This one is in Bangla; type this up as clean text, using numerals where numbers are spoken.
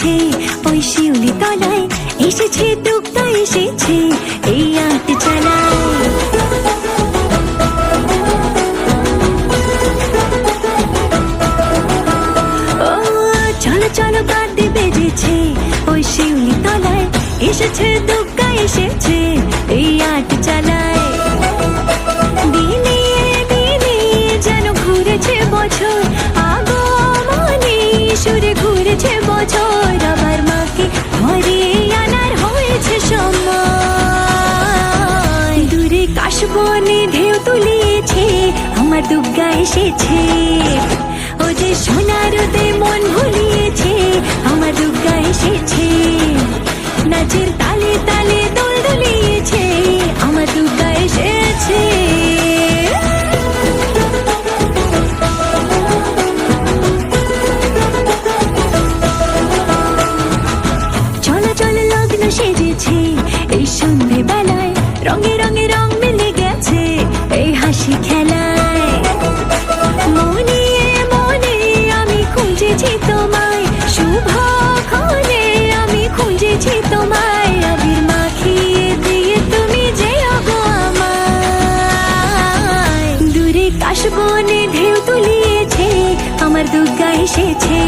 এসেছে ওই শিউলি তলায়, এসেছে দুগ্গা এসেছে এই আট চালায়। ও চলো চলো বাদ্যে বেজেছে ওই শিউলি তলায়, এসেছে দুগ্গা এসেছে এই আট চালায়। দিনে দিনে যেন ঘুরেছে বছর, আগমনে সুরে ঘুরেছে বছর, আবার মাকে ঘরে আনার হয়েছে সময়। দূরে কাশবনে ঢেউ তুলিয়েছে আমার দুগ্গা এসেছে, ও যে সোনার রোদে মন ভুলিয়েছে আমার দুগ্গা এসেছে। নাচের তালে তালে দোল দুলিয়েছে আমার দুগ্গা এসেছে। চলো চলো লগ্ন সেজেছে এই সন্ধে বেলায়, রঙে রঙে রং মিলে গেছে এই হাসি খেলায়। মনে মনে আমি খুঁজেছি তোমায়, শুভক্ষণে আমি খুঁজেছি তোমায়, আবির মাখিয়ে দিয়ে তুমি যেও গো আমায়। দূরে কাশবনে ঢেউ তুলিয়েছে আমার দুগ্গা এসেছে।